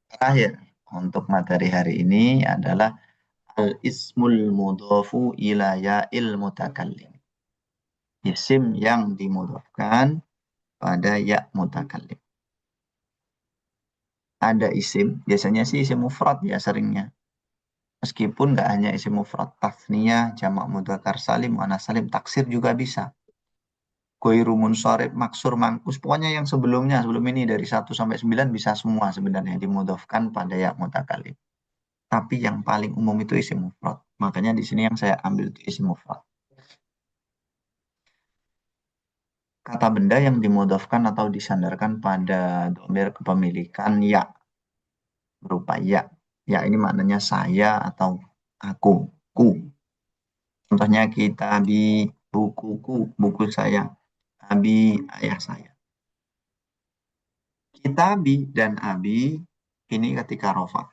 Terakhir untuk materi hari ini adalah al-ismul mudhafu ila ya'il mutakallim. Isim yang dimudhafkan pada ya mutakallim. Ada isim, biasanya sih isim mufrad ya seringnya. Meskipun nggak hanya isim mufrad, tathniyah, jamak mudzakkar salim, muannats salim, taksir juga bisa. Ghairu munsharif, maksur, mangkus, pokoknya yang sebelumnya, sebelum ini dari 1 sampai 9 bisa semua sebenarnya dimudhafkan pada ya mutakallim. Tapi yang paling umum itu isim mufrad. Makanya di sini yang saya ambil itu isim mufrad. kata benda yang dimudhofkan atau disandarkan pada dhamir kepemilikan ya, berupa ya. Ya ini maknanya saya atau aku, ku. Contohnya kitabi, bukuku, buku saya. Abi, ayah saya. Kitabi dan abi ini ketika rofa.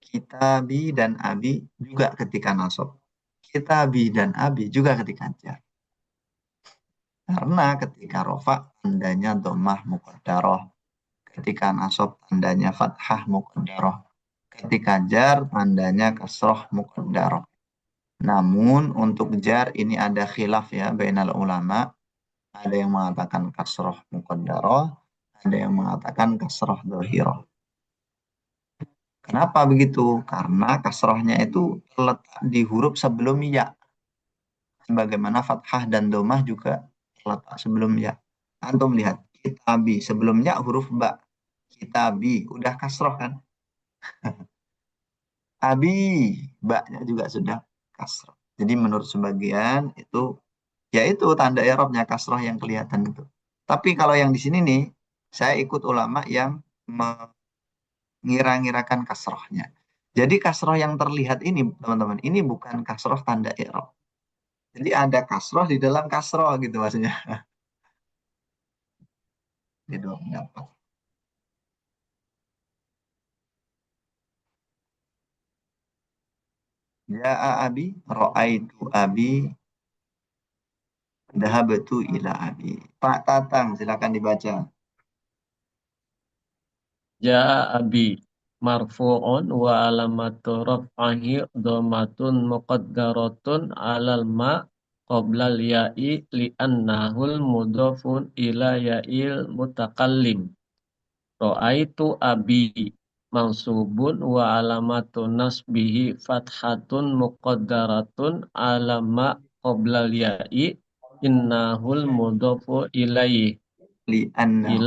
Kitabi dan abi juga ketika nasab. Kitabi dan abi juga ketika jar. Karena ketika rofa tandanya dhammah muqaddarah. Ketika nasab tandanya fathah muqaddarah. Ketika jar tandanya kasroh muqaddarah. Namun untuk jar ini ada khilaf ya bainal ulama. Ada yang mengatakan kasroh muqaddarah, ada yang mengatakan kasroh dhahirah. Kenapa begitu? Karena kasrohnya itu terletak di huruf sebelum ya. Sebagaimana fathah dan domah juga terletak sebelum ya. Antum lihat, kitabi sebelumnya huruf ba. Kitabi, udah kasroh kan? Abi, ba-nya juga sudah kasroh. Jadi menurut sebagian itu, ya itu tanda i'rabnya kasroh yang kelihatan itu. Tapi kalau yang di sini nih, saya ikut ulama yang mengira-ngirakan kasrohnya. Jadi kasroh yang terlihat ini, teman-teman, ini bukan kasroh tanda i'rab. Jadi ada kasroh di dalam kasroh gitu maksudnya. Di dua pendapat. Ja'a abi, ra'aitu abi, dhahabtu ila abi. Pak Tatang, silakan dibaca. Ja'a abi marfu'un wa alamatu raf'ahi dhammatun muqaddaratun 'alal ma qabla ya'i li'annahul mudhafun ila ya'il mutakallim. Ra'aitu abi mansubun wa alamatu nasbihi fathatun muqaddaratun 'ala ma qabla ya'i innahul mudhafu ilaihi ila Li'annahul.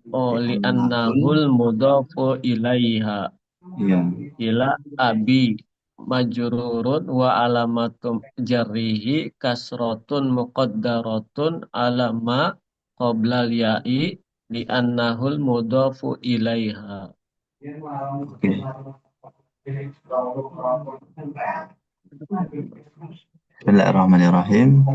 Li'annahul. li'annahul mudhafu ilaiha Iya. ila abi majrurun wa alamatum jarrihi kasratun muqaddaratun ala ma qabla ya'i li'annahul mudhafu ilaiha. Oke. Bismillahirrahmanirrahim.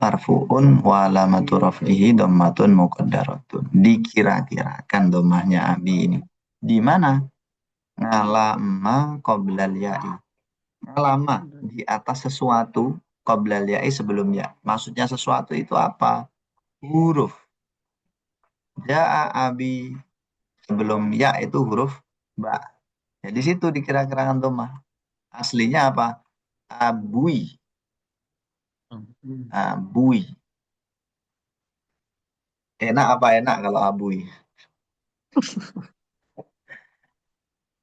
Marfu'un wa alamatu raf'ihi dhammatun muqaddaratun. Dikira-kirakan dhammahnya abi ini. Di mana? Ngalama qoblal ya'i. Ngalama di atas sesuatu qoblal ya'i sebelum ya. Maksudnya sesuatu itu apa? Huruf. Ja'a abi sebelum ya itu huruf ba. Ya di situ dikira-kirakan dhammah. Aslinya apa? Abui. Abui. Enak apa enak kalau abui?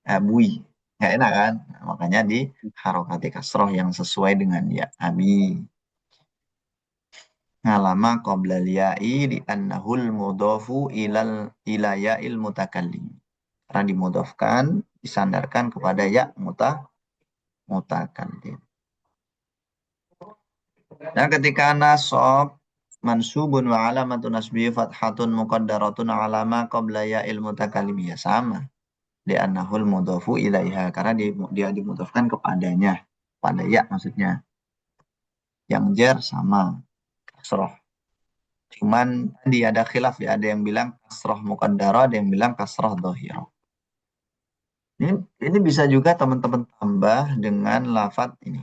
Abui. Nggak enak kan? Nah, makanya di harokati kasroh yang sesuai dengan ya abi. Ngalama qabla ya'i li annahul mudhafu ila ya'il mutakallim. Karena dimudhafkan, disandarkan kepada ya mutakallim. Dan ketika nasab mansubun wa alamatun nasbihi fathatun muqaddaratun alama qabla ya'il mutakallim ya sama. Li'annahul mudhafu ilaiha karena dia dimudhafkan kepadanya, pada ya maksudnya. Yang jar sama kasroh. Cuman tadi ada khilaf ya, ada yang bilang kasroh muqaddarah, ada yang bilang kasroh dhahirah. Ini bisa juga teman-teman tambah dengan lafadz ini.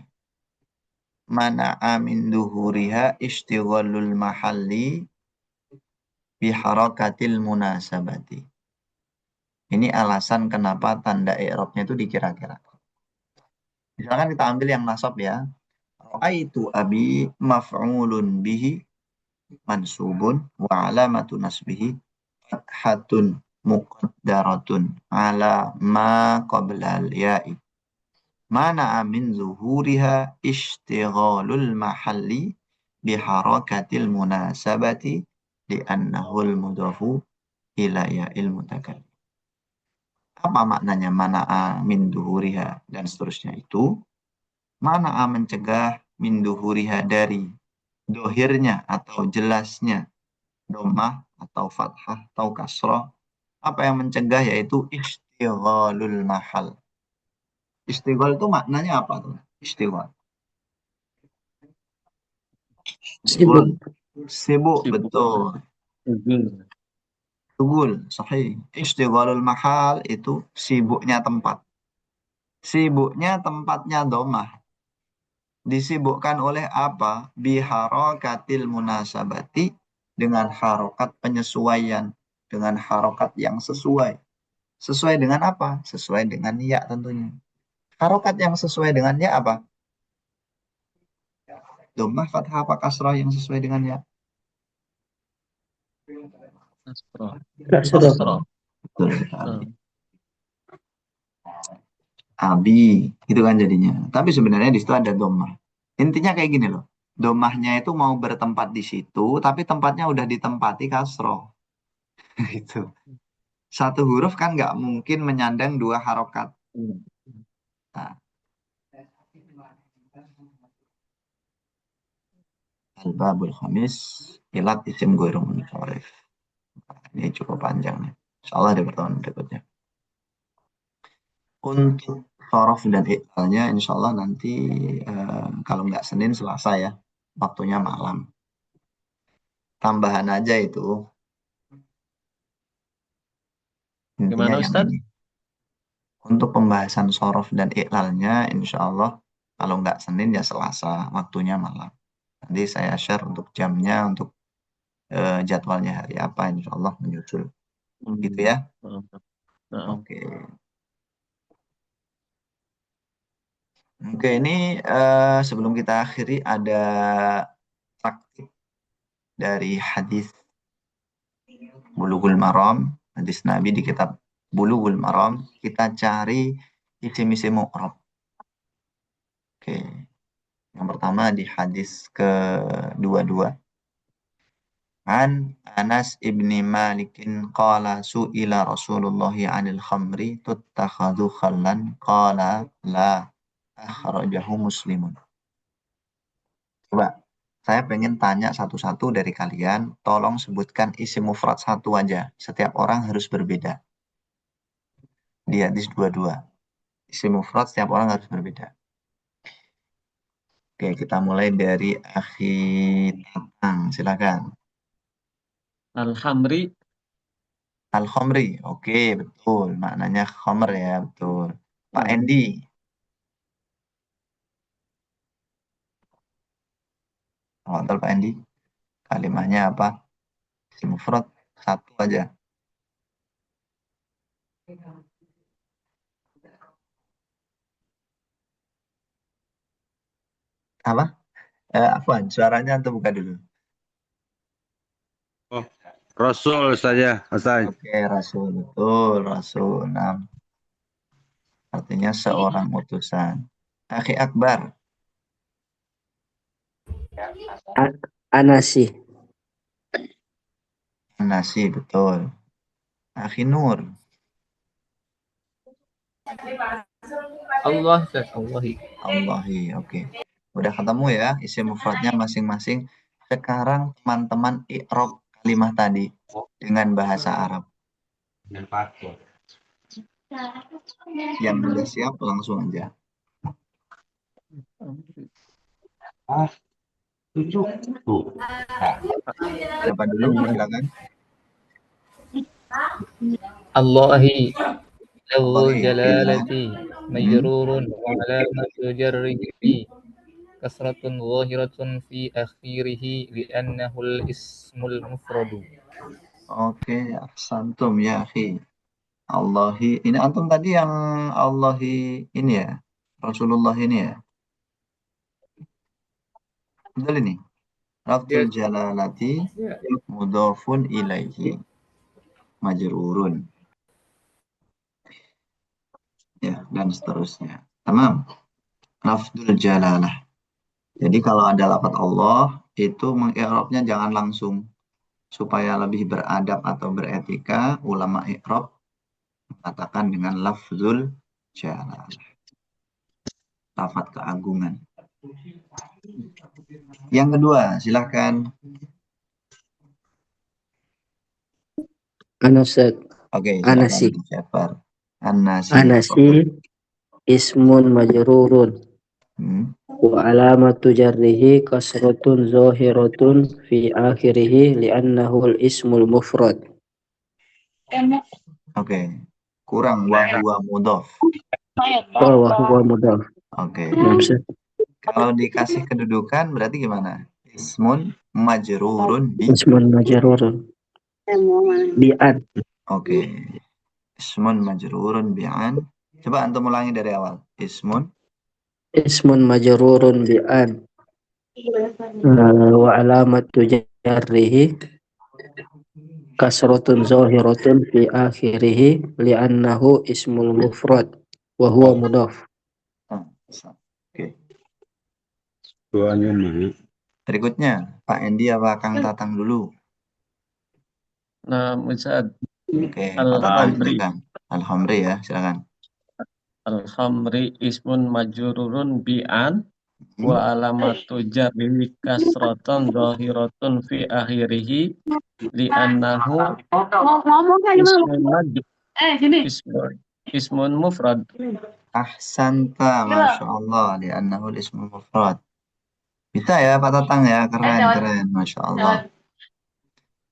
Mana'a min duhuriha istighalul mahalli biharakatil munasabati. Ini alasan kenapa tanda i'rabnya itu dikira-kira. Misalkan kita ambil yang nasab ya. Ra'aitu abi maf'ulun bihi mansubun wa alamatu nasbihi fathatun muqaddaratun ala ma qabla al-ya'i. Mana'a min zuhuriha ishtighalul mahalli biharakatil munasabati li'annahul mudhafu ila ya'il mutakallim. Apa maknanya mana'a min zuhuriha dan seterusnya itu? Mana'a mencegah min duhuriha dari dohirnya atau jelasnya domah atau fathah atau kasroh. Apa yang mencegah yaitu istighalul mahal. Istighol itu maknanya apa tuh? Istighol. Sibuk. Sibuk, Sibuk. betul. Sugul. Sugul, sahih. Istighalul mahal itu sibuknya tempat. Sibuknya tempatnya domah. Disibukkan oleh apa? Biharokatil munasabati, dengan harokat penyesuaian. Dengan harokat yang sesuai. Sesuai dengan apa? Sesuai dengan ya tentunya. Harokat yang sesuai dengan ya apa? Domah, fathah, apa kasrah yang sesuai dengan ya? Kasroh. Kasroh. Kasroh. Betul sekali. Abi, itu kan jadinya. Tapi sebenarnya di situ ada domah. Intinya kayak gini loh. Domahnya itu mau bertempat di situ, tapi tempatnya udah ditempati kasroh. Itu. Satu huruf kan nggak mungkin menyandang dua harokat. Nah, al-babul khamis, ilat isim ghairu munsharif. Ini cukup panjang nih. Insyaallah di pertemuan berikutnya. Untuk sorof dan iqalnya, insya Allah nanti kalau nggak Senin, Selasa ya, waktunya malam. Tambahan aja itu. Intinya Gimana yang Ustaz? ini. Untuk pembahasan sorof dan iklalnya, insya Allah kalau nggak Senin ya Selasa, waktunya malam. Nanti saya share untuk jamnya, untuk jadwalnya hari apa, insya Allah menyusul. Gitu ya. Oke. Oke, ini sebelum kita akhiri ada praktik dari hadis Bulughul Maram, hadis Nabi di kitab Bulughul Maram. Kita cari isim-isim mu'rab. Oke. Yang pertama di hadis ke-22. An Anas ibni Malikin qala su'ila Rasulullah 'anil khamri tuttakhadhu khallan qala la, akhrajahu Muslimun. Coba saya pengen tanya satu-satu dari kalian, tolong sebutkan isim mufrad satu aja. Setiap orang harus berbeda. Di hadis 22. Isim mufrad setiap orang harus berbeda. Oke, kita mulai dari Akhi Tatang, silakan. Al-Hamri. Al-Khomri, oke betul. Maknanya khomer ya, betul. Pak Endi, betul Pak Endi. Kalimatnya apa? Isim mufrad satu aja. Apa? Afwan, suaranya antum buka dulu. Oh, Rasul saja, Ustaz. Oke, Rasul, betul. Rasul, nah, artinya seorang utusan. Akhi Akbar, Anasi. Nasi, betul. Akhi Nur, Allah, Ustaz. Allahi. Allahi, oke. Udah ketemu ya isim mufradnya masing-masing. Sekarang teman-teman i'rab kalimat tadi dengan bahasa Arab. Yang udah siap langsung aja. Siapa dulu? Silakan. Allahi. Lafzul Allahi, jalalati. Hmm. Majrurun. Wa alamatu jarrihi. Kasratun zahiratun fi akhirihi. Li'annahu al-ismul mufradu. Oke, santum ya, akhi. Allahi, ini antum tadi yang Allahi ini ya, Rasulullah ini ya. Betul ini. Lafzul Ya. jalalati Ya. mudhafun ilaihi majrurun. Ya, dan seterusnya. Tamam. Lafzul jalalah. Jadi kalau ada lafaz Allah, itu mengi'rabnya jangan langsung. Supaya lebih beradab atau beretika, ulama i'rab mengatakan dengan lafzul jalalah. Lafaz keagungan. Yang kedua, silahkan. Anasat. Oke, Anasi. silakan Jafar. Anasi. Anasi ismun majrurun. Wa alamatu jarrihi kasratun zahiratun fi akhirih li'annahu al-ismul mufrad. Oke. Kurang wa huwa mudhaf. Oh, wa huwa mudhaf. Oke. Nah, Ustaz. Kalau dikasih kedudukan berarti gimana? Ismun majrurun bi. Ismun majrurun bi'an. Oke. Ismun majrurun bi'an. Coba antum ulangi dari awal. Ismun majrurun bi'an. Wa alamatu jarrihi kasratun zahiratun fi akhirih li'annahu ismul mufrad wa huwa mudhaf. Oke. Duanya mana? Berikutnya, Pak Endi apa Kang Tatang dulu? Nah, Ustaz. Oke, Pak Tatang silakan. Al-Khamri ya, silakan. Al-Khamri ismun majrurun bi'an wa alamatu jarrihi kasratan zahiratun fi akhirih li'annahu ismun mufrad. Ahsanta, Masya Allah, li'annahu ismul mufrad. Bisa ya Pak Tatang ya, keren, Masya Allah.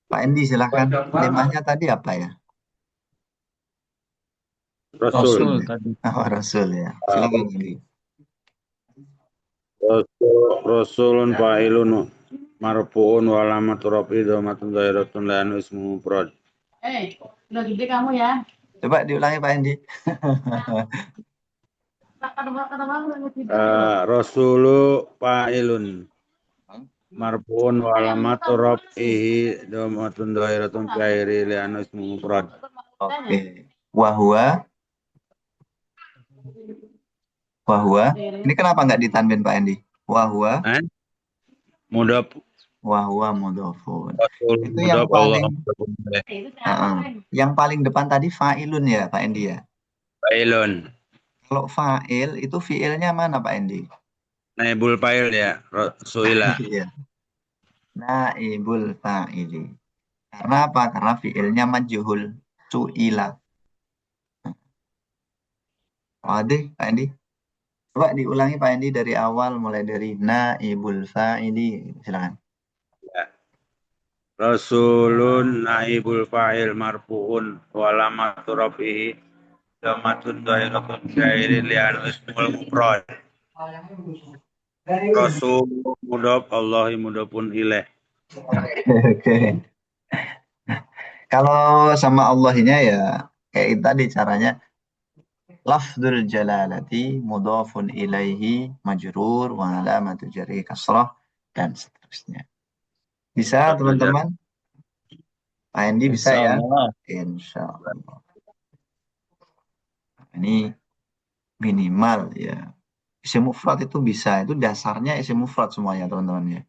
Pak Endi silahkan, limahnya tadi apa ya? Rasul tadi. Oh, Rasul ya, silakan Endi. Rasulun fa'ilun marfu'un wa alamatu rafi dhamatun zahiratun lanu ismu mufrad. Udah gede kamu ya. Coba diulangi Pak Endi. Rasulu fa'ilun marfu'un wa alamatu rafihi dhamatun zahiratun fi akhiri lanu ismu mufrad. Oke. Wahwa. Ini kenapa nggak ditanwin Pak Endi? Wahwa. Mudhaf. Wahwa mudhafun. Itu yang yang paling depan tadi fa'ilun ya Pak Endi ya? Fa'ilun. Kalau fa'il itu fi'ilnya mana Pak Endi? Naibul fa'il ya, suila. Iya. Naibul fa'ili. Karena apa? Karena fi'ilnya majhul, suila. Adeh Pak Endi. Coba diulangi Pak Endi dari awal, mulai dari naibul fa'ili. Silakan. Ya. Rasulun naibul fa'il marfu'un wa alamatu rafihi dhamatun dhahiratun syairi li'anu ismul mufrad. Rasul mudhaf Allahi mudhafun ilaih. Oke. Kalau sama Allahnya ya kayak tadi caranya. Lafdul jalalati mudhafun ilaihi majrur wa alamatu jarri kasrah dan seterusnya. Bisa teman-teman? Pak Endi bisa ya? Insya Allah. Ini minimal ya. Isim mufrad itu bisa, itu dasarnya isim mufrad semuanya teman-teman ya.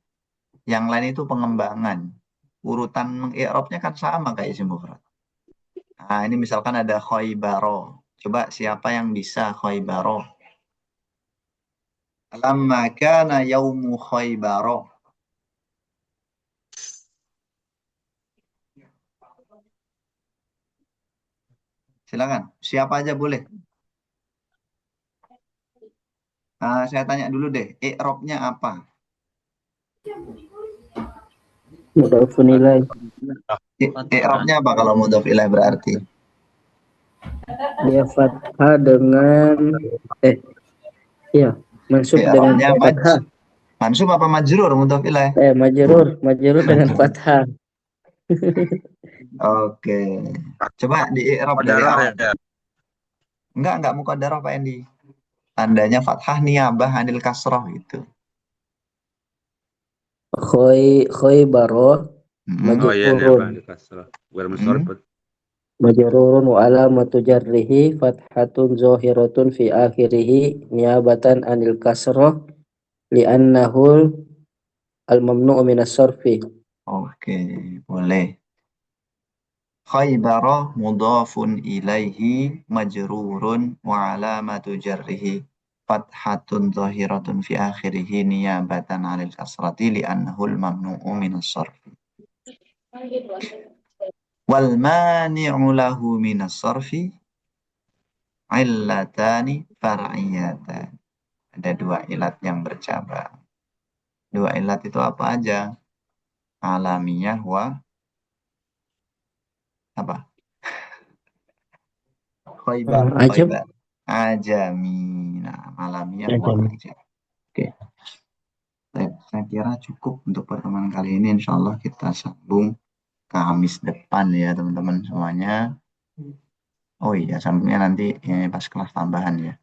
Yang lain itu pengembangan. Urutan mengi'rabnya kan sama kayak isim mufrad. Nah, ini misalkan ada Khaybaro. Coba siapa yang bisa Khaybaro? Lamma kana yaumu Khaybaro. Silakan, siapa aja boleh. Saya tanya dulu deh, i'rabnya apa? Mudhafun ilaih. I'rabnya apa kalau mudhaf ilaih berarti? Dia fathah dengan mansub dengan fathah. Mansub apa majrur mudhaf ilaih? Majrur dengan fathah. Oke. Coba di i'rab dari awal. Enggak muqaddarah Pak Endi. Tandanya fathah niyabah anil kasrah gitu. Khaybaro majrurun. Majrurun wa alamatu jarrihi fathatun zahiratun fi akhirih niyabatan anil kasrah li'annahu al-mamnu'u minas sarfi. Oke, boleh. Khaybara mudhafun ilaihi majrurun wa alamatu jarrihi fathatun zahiratun fi akhirihi niyabatan 'anil kasrati li'annahu al-mamnu'u minas sarfi. Wal mani'u lahu minas sarfi illatani far'iyatan. Ada dua ilat yang bercabang. Dua ilat itu apa aja? Alamiyah wa apa? Khaybar. Ajam. Ajami. Nah, alamiyah wa Ajam. ajam. Oke. Saya kira cukup untuk pertemuan kali ini. Insya Allah kita sambung Kamis depan ya teman-teman semuanya. Oh iya, sambungnya nanti pas kelas tambahan ya.